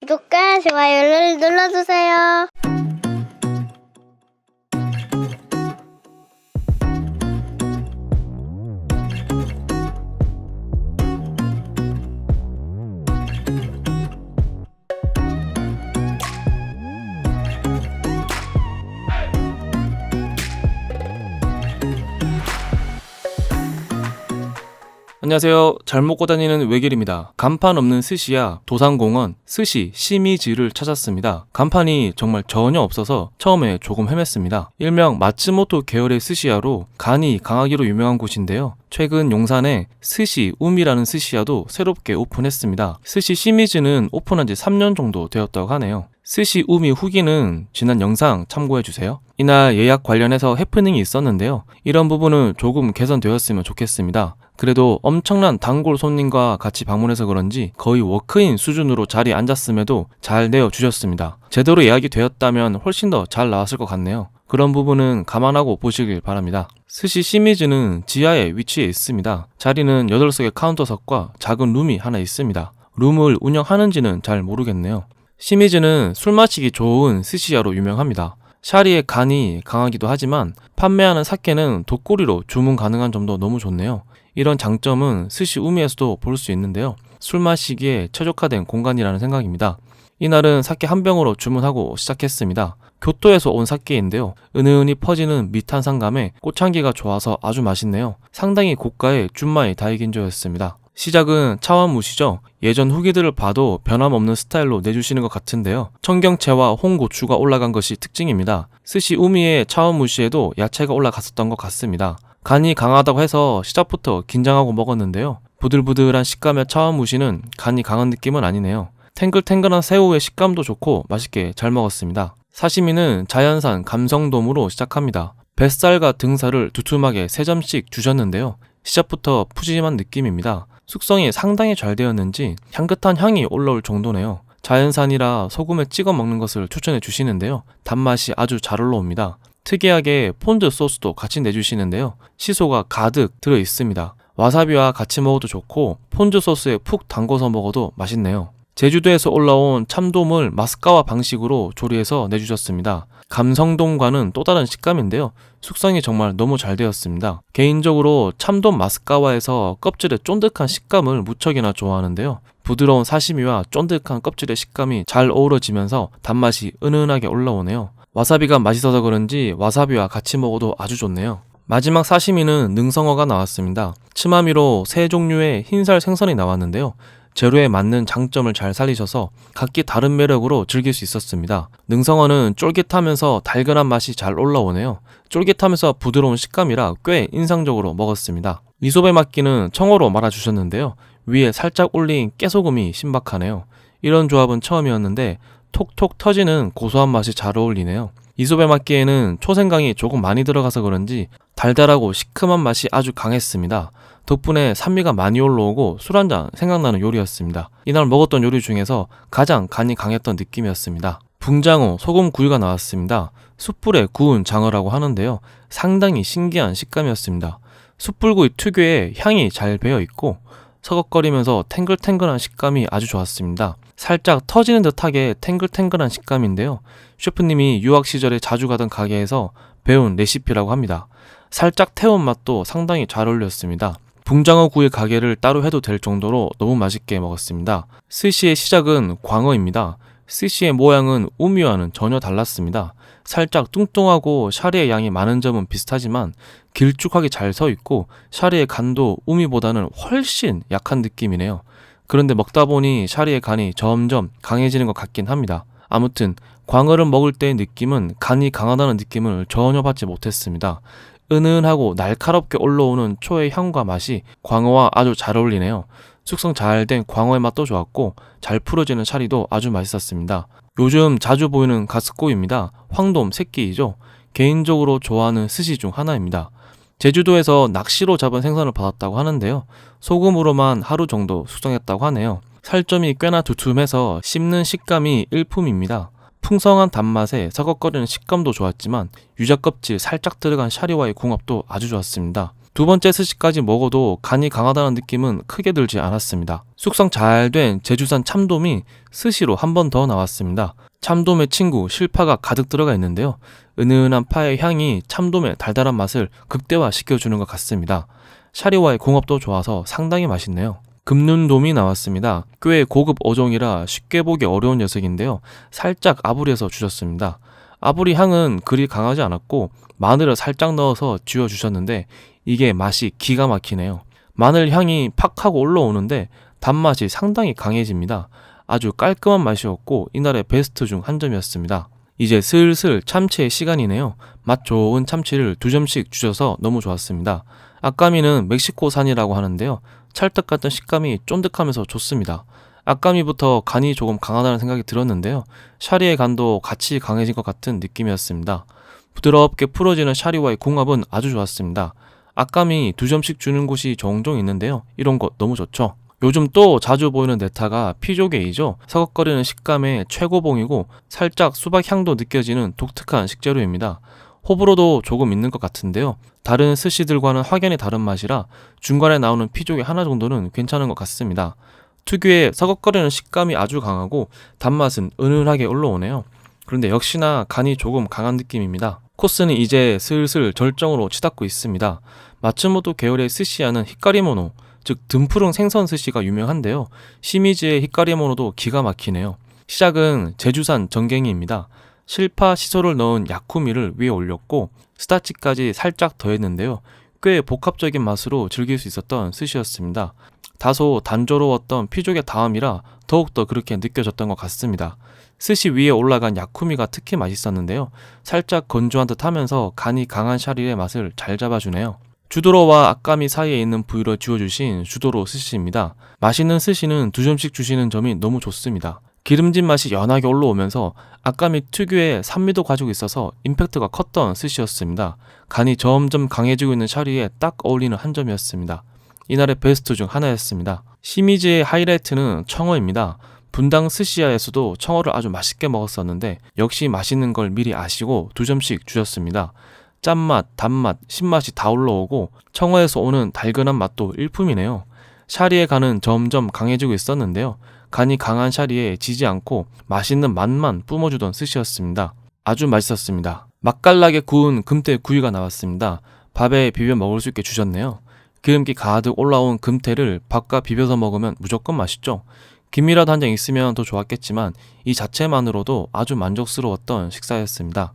구독과 좋아요를 눌러주세요. 안녕하세요. 잘 먹고 다니는 외길입니다. 간판 없는 스시야 도산공원 스시 시미즈를 찾았습니다. 간판이 정말 전혀 없어서 처음에 조금 헤맸습니다. 일명 마츠모토 계열의 스시야로 간이 강하기로 유명한 곳인데요. 최근 용산에 스시 우미라는 스시야도 새롭게 오픈했습니다. 스시 시미즈는 오픈한 지 3년 정도 되었다고 하네요. 스시 우미 후기는 지난 영상 참고해주세요. 이날 예약 관련해서 해프닝이 있었는데요. 이런 부분은 조금 개선되었으면 좋겠습니다. 그래도 엄청난 단골 손님과 같이 방문해서 그런지 거의 워크인 수준으로 자리에 앉았음에도 잘 내어주셨습니다. 제대로 예약이 되었다면 훨씬 더 잘 나왔을 것 같네요. 그런 부분은 감안하고 보시길 바랍니다. 스시 시미즈는 지하에 위치해 있습니다. 자리는 8석의 카운터석과 작은 룸이 하나 있습니다. 룸을 운영하는지는 잘 모르겠네요. 시미즈는 술 마시기 좋은 스시야로 유명합니다. 샤리의 간이 강하기도 하지만 판매하는 사케는 독고리로 주문 가능한 점도 너무 좋네요. 이런 장점은 스시 우미에서도 볼 수 있는데요. 술 마시기에 최적화된 공간이라는 생각입니다. 이날은 사케 한 병으로 주문하고 시작했습니다. 교토에서 온 사케인데요. 은은히 퍼지는 미탄산감에 꽃향기가 좋아서 아주 맛있네요. 상당히 고가의 쭌마이 다이긴조였습니다. 시작은 차원무시죠. 예전 후기들을 봐도 변함없는 스타일로 내주시는 것 같은데요. 청경채와 홍고추가 올라간 것이 특징입니다. 스시 우미의 차원무시에도 야채가 올라갔었던 것 같습니다. 간이 강하다고 해서 시작부터 긴장하고 먹었는데요. 부들부들한 식감의 차원무시는 간이 강한 느낌은 아니네요. 탱글탱글한 새우의 식감도 좋고 맛있게 잘 먹었습니다. 사시미는 자연산 감성돔으로 시작합니다. 뱃살과 등살을 두툼하게 3점씩 주셨는데요. 시작부터 푸짐한 느낌입니다. 숙성이 상당히 잘 되었는지 향긋한 향이 올라올 정도네요. 자연산이라 소금에 찍어 먹는 것을 추천해 주시는데요. 단맛이 아주 잘 올라옵니다. 특이하게 폰즈 소스도 같이 내주시는데요. 시소가 가득 들어 있습니다. 와사비와 같이 먹어도 좋고 폰즈 소스에 푹 담궈서 먹어도 맛있네요. 제주도에서 올라온 참돔을 마스카와 방식으로 조리해서 내주셨습니다. 감성돔과는 또 다른 식감인데요. 숙성이 정말 너무 잘 되었습니다. 개인적으로 참돔 마스카와에서 껍질의 쫀득한 식감을 무척이나 좋아하는데요. 부드러운 사시미와 쫀득한 껍질의 식감이 잘 어우러지면서 단맛이 은은하게 올라오네요. 와사비가 맛있어서 그런지 와사비와 같이 먹어도 아주 좋네요. 마지막 사시미는 능성어가 나왔습니다. 츠마미로 3종류의 흰살 생선이 나왔는데요. 재료에 맞는 장점을 잘 살리셔서 각기 다른 매력으로 즐길 수 있었습니다. 능성어는 쫄깃하면서 달큰한 맛이 잘 올라오네요. 쫄깃하면서 부드러운 식감이라 꽤 인상적으로 먹었습니다. 미소배 막기는 청어로 말아주셨는데요. 위에 살짝 올린 깨소금이 신박하네요. 이런 조합은 처음이었는데 톡톡 터지는 고소한 맛이 잘 어울리네요. 이소배 막기에는 초생강이 조금 많이 들어가서 그런지 달달하고 시큼한 맛이 아주 강했습니다. 덕분에 산미가 많이 올라오고 술 한잔 생각나는 요리였습니다. 이날 먹었던 요리 중에서 가장 간이 강했던 느낌이었습니다. 붕장어 소금구이가 나왔습니다. 숯불에 구운 장어라고 하는데요. 상당히 신기한 식감이었습니다. 숯불구이 특유의 향이 잘 배어있고 서걱거리면서 탱글탱글한 식감이 아주 좋았습니다. 살짝 터지는 듯하게 탱글탱글한 식감인데요. 셰프님이 유학 시절에 자주 가던 가게에서 배운 레시피라고 합니다. 살짝 태운 맛도 상당히 잘 어울렸습니다. 붕장어 구이 가게를 따로 해도 될 정도로 너무 맛있게 먹었습니다. 스시의 시작은 광어입니다. 스시의 모양은 우미와는 전혀 달랐습니다. 살짝 뚱뚱하고 샤리의 양이 많은 점은 비슷하지만 길쭉하게 잘 서 있고 샤리의 간도 우미보다는 훨씬 약한 느낌이네요. 그런데 먹다 보니 샤리의 간이 점점 강해지는 것 같긴 합니다. 아무튼 광어를 먹을 때의 느낌은 간이 강하다는 느낌을 전혀 받지 못했습니다. 은은하고 날카롭게 올라오는 초의 향과 맛이 광어와 아주 잘 어울리네요. 숙성 잘 된 광어의 맛도 좋았고 잘 풀어지는 샤리도 아주 맛있었습니다. 요즘 자주 보이는 가스코입니다. 황돔 새끼이죠. 개인적으로 좋아하는 스시 중 하나입니다. 제주도에서 낚시로 잡은 생선을 받았다고 하는데요. 소금으로만 하루 정도 숙성했다고 하네요. 살점이 꽤나 두툼해서 씹는 식감이 일품입니다. 풍성한 단맛에 서걱거리는 식감도 좋았지만 유자 껍질 살짝 들어간 샤리와의 궁합도 아주 좋았습니다. 두 번째 스시까지 먹어도 간이 강하다는 느낌은 크게 들지 않았습니다. 숙성 잘 된 제주산 참돔이 스시로 한 번 더 나왔습니다. 참돔의 친구 실파가 가득 들어가 있는데요. 은은한 파의 향이 참돔의 달달한 맛을 극대화시켜주는 것 같습니다. 샤리와의 궁합도 좋아서 상당히 맛있네요. 금눈돔이 나왔습니다. 꽤 고급 어종이라 쉽게 보기 어려운 녀석인데요. 살짝 아부리에서 주셨습니다. 아부리 향은 그리 강하지 않았고 마늘을 살짝 넣어서 쥐어주셨는데 이게 맛이 기가 막히네요. 마늘 향이 팍 하고 올라오는데 단맛이 상당히 강해집니다. 아주 깔끔한 맛이었고 이날의 베스트 중 한 점이었습니다. 이제 슬슬 참치의 시간이네요. 맛 좋은 참치를 2점씩 주셔서 너무 좋았습니다. 아까미는 멕시코산이라고 하는데요. 찰떡 같은 식감이 쫀득하면서 좋습니다. 아까미부터 간이 조금 강하다는 생각이 들었는데요. 샤리의 간도 같이 강해진 것 같은 느낌이었습니다. 부드럽게 풀어지는 샤리와의 궁합은 아주 좋았습니다. 아까미 2점씩 주는 곳이 종종 있는데요. 이런 거 너무 좋죠. 요즘 또 자주 보이는 네타가 피조개이죠. 서걱거리는 식감의 최고봉이고 살짝 수박 향도 느껴지는 독특한 식재료입니다. 호불호도 조금 있는 것 같은데요. 다른 스시들과는 확연히 다른 맛이라 중간에 나오는 피조개 하나 정도는 괜찮은 것 같습니다. 특유의 서걱거리는 식감이 아주 강하고 단맛은 은은하게 올라오네요. 그런데 역시나 간이 조금 강한 느낌입니다. 코스는 이제 슬슬 절정으로 치닫고 있습니다. 마츠모토 계열의 스시야는 히카리모노, 즉 듬푸릉 생선 스시가 유명한데요. 시미즈의 히카리모노도 기가 막히네요. 시작은 제주산 정갱이입니다. 실파 시소를 넣은 야쿠미를 위에 올렸고 스타치까지 살짝 더했는데요. 꽤 복합적인 맛으로 즐길 수 있었던 스시였습니다. 다소 단조로웠던 피조개 다음이라 더욱더 그렇게 느껴졌던 것 같습니다. 스시 위에 올라간 야쿠미가 특히 맛있었는데요. 살짝 건조한 듯 하면서 간이 강한 샤리의 맛을 잘 잡아주네요. 주도로와 아까미 사이에 있는 부위로 지어주신 주도로 스시입니다. 맛있는 스시는 2점씩 주시는 점이 너무 좋습니다. 기름진 맛이 연하게 올라오면서 아까미 특유의 산미도 가지고 있어서 임팩트가 컸던 스시였습니다. 간이 점점 강해지고 있는 샤리에 딱 어울리는 한 점이었습니다. 이날의 베스트 중 하나였습니다. 시미즈의 하이라이트는 청어입니다. 분당 스시야에서도 청어를 아주 맛있게 먹었었는데 역시 맛있는 걸 미리 아시고 2점씩 주셨습니다. 짠맛, 단맛, 신맛이 다 올라오고 청어에서 오는 달근한 맛도 일품이네요. 샤리의 간은 점점 강해지고 있었는데요. 간이 강한 샤리에 지지 않고 맛있는 맛만 뿜어주던 스시였습니다. 아주 맛있었습니다. 맛깔나게 구운 금태 구이가 나왔습니다. 밥에 비벼 먹을 수 있게 주셨네요. 기름기 가득 올라온 금태를 밥과 비벼서 먹으면 무조건 맛있죠. 김이라도 한 장 있으면 더 좋았겠지만 이 자체만으로도 아주 만족스러웠던 식사였습니다.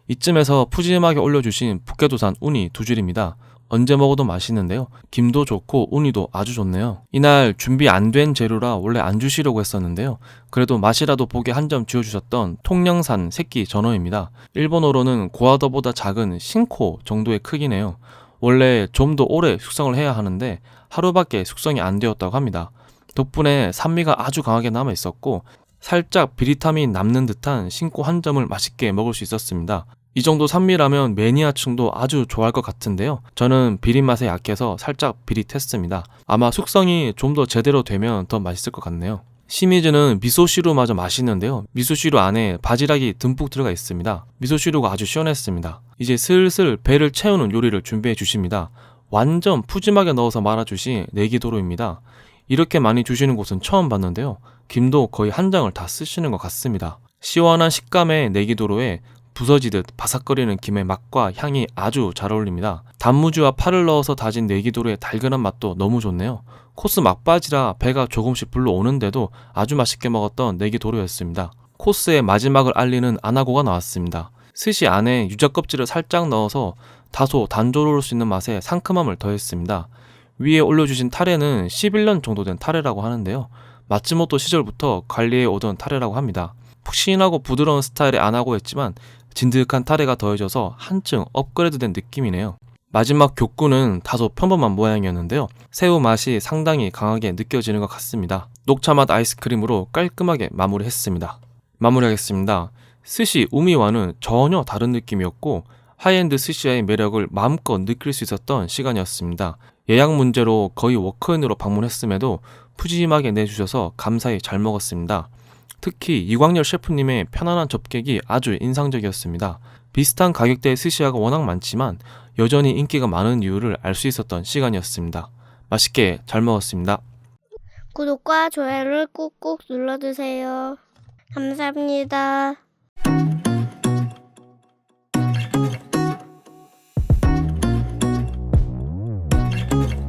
이쯤에서 푸짐하게 올려주신 북해도산 우니 2줄입니다. 언제 먹어도 맛있는데요. 김도 좋고 우니도 아주 좋네요. 이날 준비 안 된 재료라 원래 안 주시려고 했었는데요. 그래도 맛이라도 보게 한 점 지어주셨던 통영산 새끼 전어입니다. 일본어로는 고아더보다 작은 신코 정도의 크기네요. 원래 좀 더 오래 숙성을 해야 하는데 하루밖에 숙성이 안 되었다고 합니다. 덕분에 산미가 아주 강하게 남아 있었고 살짝 비릿함이 남는 듯한 신코 한 점을 맛있게 먹을 수 있었습니다. 이 정도 산미라면 매니아층도 아주 좋아할 것 같은데요. 저는 비린 맛에 약해서 살짝 비릿했습니다. 아마 숙성이 좀 더 제대로 되면 더 맛있을 것 같네요. 시미즈는 미소시루마저 맛있는데요. 미소시루 안에 바지락이 듬뿍 들어가 있습니다. 미소시루가 아주 시원했습니다. 이제 슬슬 배를 채우는 요리를 준비해 주십니다. 완전 푸짐하게 넣어서 말아주신 내기도로입니다. 이렇게 많이 주시는 곳은 처음 봤는데요. 김도 거의 한 장을 다 쓰시는 것 같습니다. 시원한 식감의 내기도로에 부서지듯 바삭거리는 김의 맛과 향이 아주 잘 어울립니다. 단무지와 파를 넣어서 다진 내기도로의 달근한 맛도 너무 좋네요. 코스 막바지라 배가 조금씩 불러오는데도 아주 맛있게 먹었던 내기도로였습니다. 코스의 마지막을 알리는 아나고가 나왔습니다. 스시 안에 유자 껍질을 살짝 넣어서 다소 단조로울 수 있는 맛에 상큼함을 더했습니다. 위에 올려주신 타레는 11년 정도 된 타레라고 하는데요. 마츠모토 시절부터 관리해 오던 타레라고 합니다. 푹신하고 부드러운 스타일의 아나고였지만 진득한 타레가 더해져서 한층 업그레이드된 느낌이네요. 마지막 격구는 다소 평범한 모양이었는데요. 새우 맛이 상당히 강하게 느껴지는 것 같습니다. 녹차맛 아이스크림으로 깔끔하게 마무리했습니다. 마무리하겠습니다. 스시 우미와는 전혀 다른 느낌이었고 하이엔드 스시야의 매력을 마음껏 느낄 수 있었던 시간이었습니다. 예약 문제로 거의 워크인으로 방문했음에도 푸짐하게 내주셔서 감사히 잘 먹었습니다. 특히 이광열 셰프님의 편안한 접객이 아주 인상적이었습니다. 비슷한 가격대의 스시야가 워낙 많지만 여전히 인기가 많은 이유를 알 수 있었던 시간이었습니다. 맛있게 잘 먹었습니다. 구독과 좋아요를 꾹꾹 눌러주세요. 감사합니다.